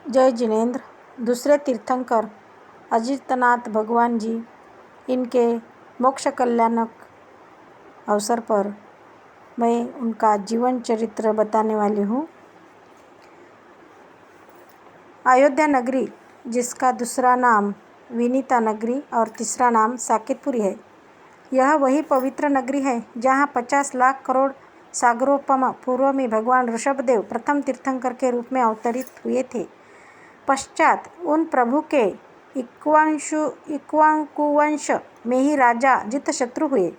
जय जिनेन्द्र। दूसरे तीर्थंकर अजितनाथ भगवान जी, इनके मोक्ष कल्याणक अवसर पर मैं उनका जीवन चरित्र बताने वाली हूँ। अयोध्या नगरी, जिसका दूसरा नाम विनीता नगरी और तीसरा नाम साकेतपुरी है, यह वही पवित्र नगरी है जहाँ 50 लाख करोड़ सागरोपम पूर्व में भगवान ऋषभदेव प्रथम तीर्थंकर के रूप में अवतरित हुए थे। पश्चात उन प्रभु के इक्ष्वाकुवंश में ही राजा अजितशत्रु हुए।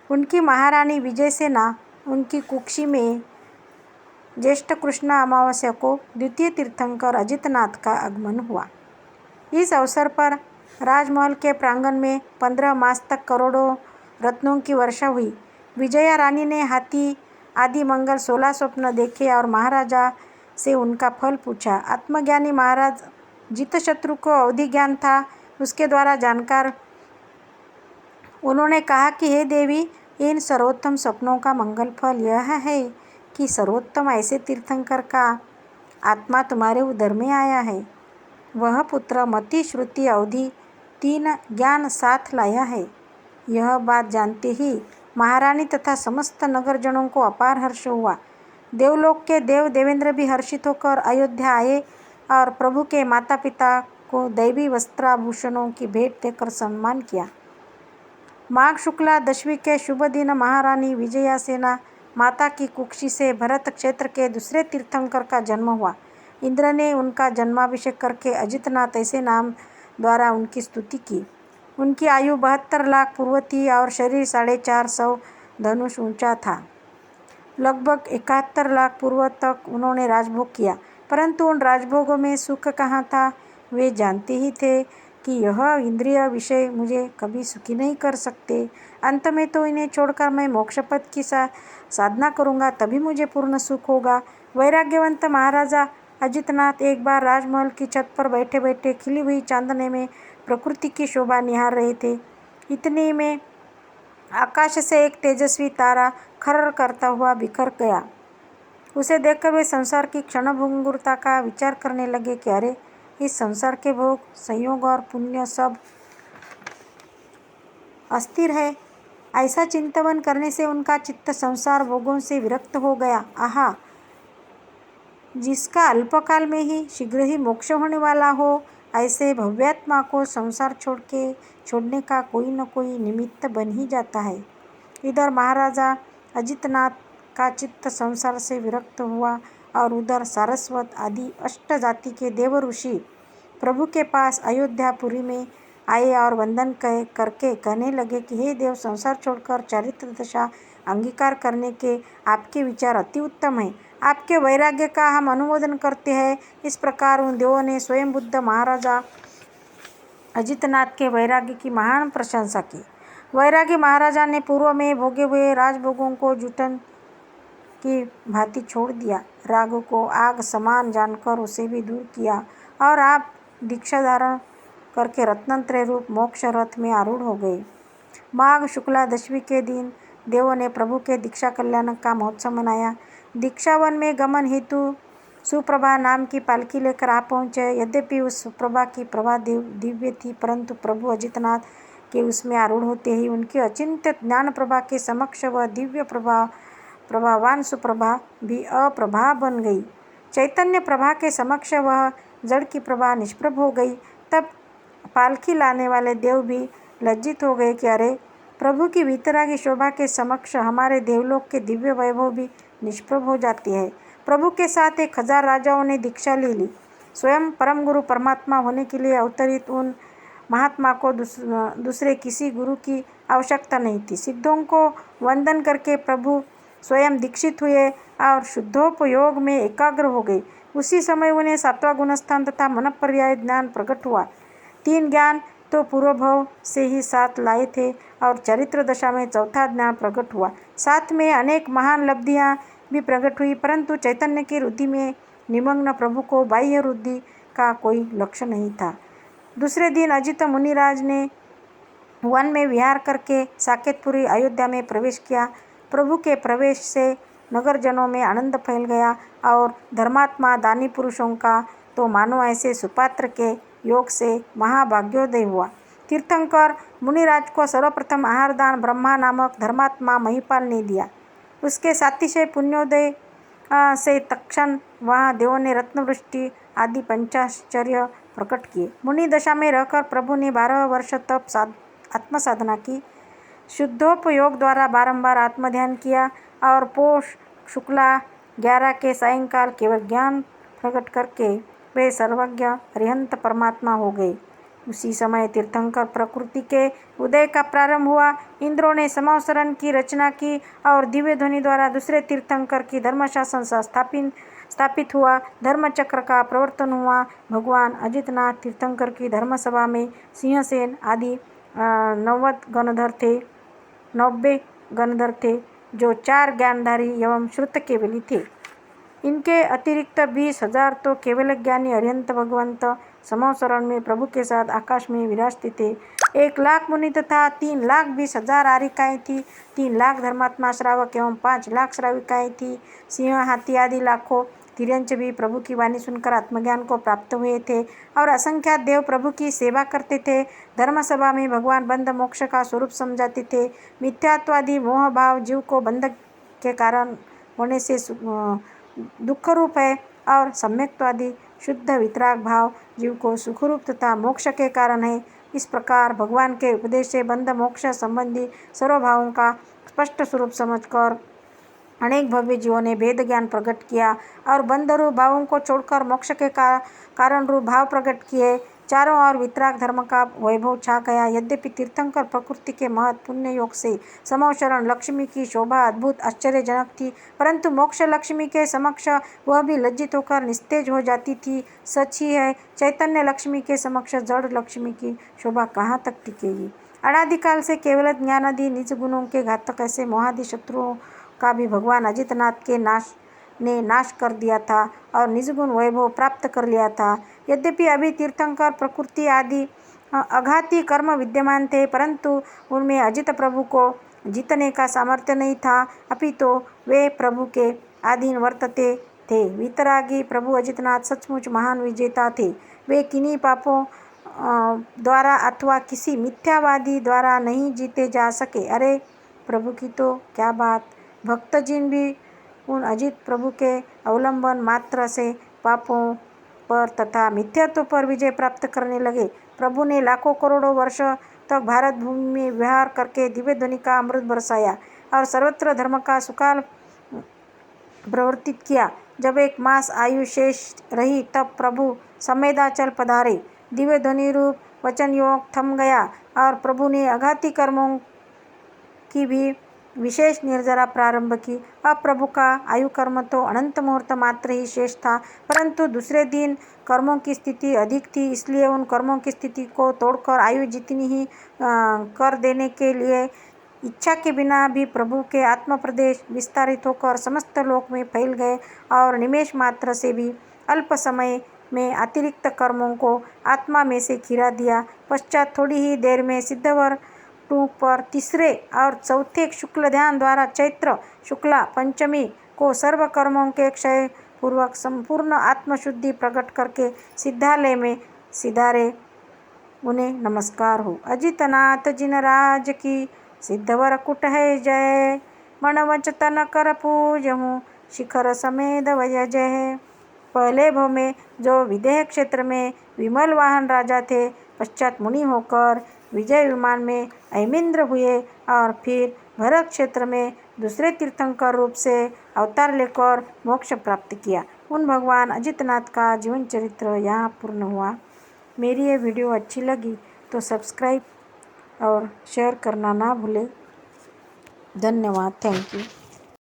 उनकी महारानी विजयसेना, उनकी कुक्षी में ज्येष्ठ कृष्ण अमावस्या को द्वितीय तीर्थंकर अजितनाथ का आगमन हुआ। इस अवसर पर राजमहल के प्रांगण में 15 मास तक करोड़ों रत्नों की वर्षा हुई। विजया रानी ने हाथी आदि मंगल 16 स्वप्न देखे और महाराजा से उनका फल पूछा। आत्मज्ञानी महाराज अजितशत्रु को अवधि ज्ञान था, उसके द्वारा जानकर उन्होंने कहा कि हे देवी, इन सर्वोत्तम स्वप्नों का मंगल फल यह है कि सर्वोत्तम ऐसे तीर्थंकर का आत्मा तुम्हारे उदर में आया है। वह पुत्र मति, श्रुति, अवधि 3 ज्ञान साथ लाया है। यह बात जानते ही महारानी तथा समस्त नगरजनों को अपार हर्ष हुआ। देवलोक के देव देवेंद्र भी हर्षित होकर अयोध्या आए और प्रभु के माता पिता को दैवी वस्त्राभूषणों की भेंट देकर सम्मान किया। माघ शुक्ला दशमी के शुभ दिन महारानी विजयासेना माता की कुक्षी से भरत क्षेत्र के दूसरे तीर्थंकर का जन्म हुआ। इंद्र ने उनका जन्माभिषेक करके अजितनाथ ऐसे नाम द्वारा उनकी स्तुति की। उनकी आयु 72 लाख पूर्व थी और शरीर 450 धनुष ऊंचा था। लगभग 71 लाख पूर्व तक उन्होंने राजभोग किया, परंतु उन राजभोगों में सुख कहाँ था। वे जानते ही थे कि यह इंद्रिय विषय मुझे कभी सुखी नहीं कर सकते। अंत में तो इन्हें छोड़कर मैं मोक्षपद की साधना करूँगा, तभी मुझे पूर्ण सुख होगा। वैराग्यवंत महाराजा अजितनाथ एक बार राजमहल की छत पर बैठे बैठे खिली हुई चांदने में प्रकृति की शोभा निहार रहे थे। इतने में आकाश से एक तेजस्वी तारा खर्र करता हुआ बिखर गया। उसे देखकर वे संसार की क्षणभंगुरता का विचार करने लगे कि अरे, इस संसार के भोग, संयोग और पुण्य सब अस्थिर है। ऐसा चिंतन करने से उनका चित्त संसार भोगों से विरक्त हो गया। आहा, जिसका अल्पकाल में ही शीघ्र ही मोक्ष होने वाला हो, ऐसे भव्यात्मा को संसार छोड़ने का कोई न कोई निमित्त बन ही जाता है। इधर महाराजा अजितनाथ का चित्त संसार से विरक्त हुआ और उधर सारस्वत आदि 8 जाति के देव ऋषि प्रभु के पास अयोध्यापुरी में आए और वंदन करके कहने लगे कि हे देव, संसार छोड़कर चारित्र दशा अंगीकार करने के आपके विचार अति उत्तम हैं। आपके वैराग्य का हम अनुमोदन करते हैं। इस प्रकार उन देवों ने स्वयं बुद्ध महाराजा अजितनाथ के वैराग्य की महान प्रशंसा की। वैरागी महाराजा ने पूर्व में भोगे हुए राजभोगों को जूठन की भांति छोड़ दिया। राग को आग समान जानकर उसे भी दूर किया और आप दीक्षा धारण करके रत्नत्रय रूप मोक्ष रथ में आरूढ़ हो गए। माघ शुक्ला दशमी के दिन देवों ने प्रभु के दीक्षा कल्याण का महोत्सव मनाया। दीक्षावन में गमन हेतु सुप्रभा नाम की पालकी लेकर आ पहुँचे। यद्यपि उस सुप्रभा की प्रभा दिव्य थी, परंतु प्रभु अजितनाथ के उसमें आरूढ़ होते ही उनकी अचिंत्य ज्ञान प्रभा के समक्ष वह दिव्य प्रभावान सुप्रभा भी अप्रभा बन गई। चैतन्य प्रभा के समक्ष वह जड़ की प्रभा निष्प्रभ हो गई। तब पालकी लाने वाले देव भी लज्जित हो गए कि अरे, प्रभु की वीतरागी शोभा के समक्ष हमारे देवलोक के दिव्य वैभव भी निष्प्रभ हो जाती है। प्रभु के साथ 1000 राजाओं ने दीक्षा ले ली। स्वयं परम गुरु परमात्मा होने के लिए अवतरित उन महात्मा को दूसरे किसी गुरु की आवश्यकता नहीं थी। सिद्धों को वंदन करके प्रभु स्वयं दीक्षित हुए और शुद्धोपयोग में एकाग्र हो गए। उसी समय उन्हें 7वां गुणस्थान तथा मन पर्याय ज्ञान प्रकट हुआ। 3 ज्ञान तो पूर्व भव से ही साथ लाए थे और चरित्र दशा में 4था ज्ञान प्रकट हुआ। साथ में अनेक महान लब्धियां भी प्रकट हुई, परंतु चैतन्य की रुद्धि में निमग्न प्रभु को बाह्य रुद्धि का कोई लक्ष्य नहीं था। दूसरे दिन अजित मुनिराज ने वन में विहार करके साकेतपुरी अयोध्या में प्रवेश किया। प्रभु के प्रवेश से नगरजनों में आनंद फैल गया और धर्मात्मा दानी पुरुषों का तो मानो ऐसे सुपात्र के योग से महाभाग्योदय हुआ। तीर्थंकर मुनिराज को सर्वप्रथम आहार दान ब्रह्मा नामक धर्मात्मा महिपाल ने दिया। उसके सातिशय पुण्योदय से तत्क्षण वहाँ देवों ने रत्नवृष्टि आदि पंचाश्चर्य प्रकट किए। मुनि दशा में रहकर प्रभु ने 12 वर्ष तप आत्मसाधना की। शुद्धोपयोग द्वारा बारंबार आत्मध्यान किया और पौष शुक्ला 11 के सायंकाल केवल ज्ञान प्रकट करके वे सर्वज्ञ अरिहंत परमात्मा हो गए। उसी समय तीर्थंकर प्रकृति के उदय का प्रारंभ हुआ। इंद्रों ने समवसरण की रचना की और दिव्य ध्वनि द्वारा दूसरे तीर्थंकर की धर्मशासन स्थापित हुआ। धर्मचक्र का प्रवर्तन हुआ। भगवान अजितनाथ तीर्थंकर की धर्मसभा में सिंहसेन आदि 90 गणधर थे जो 4 ज्ञानधारी एवं श्रुत केवली थे। इनके अतिरिक्त 20,000 तो केवल ज्ञानी अरिहंत भगवंत समवसरण में प्रभु के साथ आकाश में विराजते थे। 1 लाख मुनि तथा 3,20,000 आरिकाएँ थी। 3 लाख धर्मात्मा श्रावक एवं 5 लाख श्राविकाएँ थी। सिंह हाथी आदि लाखों तिर्यंच भी प्रभु की वाणी सुनकर आत्मज्ञान को प्राप्त हुए थे और असंख्यात देव प्रभु की सेवा करते थे। धर्मसभा में भगवान बंध मोक्ष का स्वरूप समझाते थे। मिथ्यात्वादी मोह भाव जीव को बंध के कारण होने से दुख रूप है और सम्यक्त्वादी शुद्ध वितराग भाव जीव को सुखरूप तथा मोक्ष के कारण है। इस प्रकार भगवान के उपदेश से बंध मोक्ष संबंधी सर्व भावों का स्पष्ट स्वरूप समझकर अनेक भव्य जीवों ने भेद ज्ञान प्रकट किया और बंध रूप भावों को छोड़कर मोक्ष के कारण रूप भाव प्रकट किए। चारों ओर वितराग धर्म का वैभव छा गया। यद्यपि तीर्थंकर प्रकृति के महत् पुण्य योग से समवसरण लक्ष्मी की शोभा अद्भुत आश्चर्यजनक थी, परंतु मोक्ष लक्ष्मी के समक्ष वह भी लज्जित होकर निस्तेज हो जाती थी। सच ही है, चैतन्य लक्ष्मी के समक्ष जड़ लक्ष्मी की शोभा कहाँ तक टिकेगी। अनादिकाल से केवल ज्ञानादि निज गुणों के घातक ऐसे मोहादि शत्रुओं का भी भगवान अजितनाथ के नाश कर दिया था और निजगुण वैभव प्राप्त कर लिया था। यद्यपि अभी तीर्थंकर प्रकृति आदि अघाती कर्म विद्यमान थे, परंतु उनमें अजित प्रभु को जीतने का सामर्थ्य नहीं था, अपितु वे प्रभु के अधीन वर्तते थे। वितरागी प्रभु अजितनाथ सचमुच महान विजेता थे। वे किन्हीं पापों द्वारा अथवा किसी मिथ्यावादी द्वारा नहीं जीते जा सके। अरे प्रभु की तो क्या बात, भक्तजन भी उन अजित प्रभु के अवलंबन मात्र से पापों पर तथा मिथ्यात्व पर विजय प्राप्त करने लगे। प्रभु ने लाखों करोड़ों वर्ष तक भारत भूमि में विहार करके दिव्य ध्वनि का अमृत बरसाया और सर्वत्र धर्म का सुकाल प्रवर्तित किया। जब 1 मास आयु शेष रही तब प्रभु समेदाचल पधारे। दिव्य ध्वनि रूप वचन योग थम गया और प्रभु ने अघाती कर्मों की भी विशेष निर्जरा प्रारंभ की। अब प्रभु का आयु कर्म तो अनंत मुहूर्त मात्र ही शेष था, परंतु दूसरे दिन कर्मों की स्थिति अधिक थी, इसलिए उन कर्मों की स्थिति को तोड़कर आयु जितनी ही कर देने के लिए इच्छा के बिना भी प्रभु के आत्म प्रदेश विस्तारित होकर समस्त लोक में फैल गए और निमेष मात्र से भी अल्प समय में अतिरिक्त कर्मों को आत्मा में से खिरा दिया। पश्चात थोड़ी ही देर में सिद्धवर पर तीसरे और चौथे शुक्ल ध्यान द्वारा चैत्र शुक्ला पंचमी को सर्व कर्मों के क्षय पूर्वक संपूर्ण आत्मशुद्धि प्रकट करके सिद्धालय में सिधारे। उन्हें नमस्कार हो। अजितनाथ जिनराज की सिद्धवर कुट है जय, मनवच तन कर पूजहूँ शिखर समेत वय जय। पहले भव में जो विदेह क्षेत्र में विमल वाहन राजा थे, पश्चात मुनि होकर विजय विमान में ऐमिंद्र हुए और फिर भरत क्षेत्र में दूसरे तीर्थंकर रूप से अवतार लेकर मोक्ष प्राप्त किया। उन भगवान अजितनाथ का जीवन चरित्र यहाँ पूर्ण हुआ। मेरी ये वीडियो अच्छी लगी तो सब्सक्राइब और शेयर करना ना भूलें। धन्यवाद। Thank you.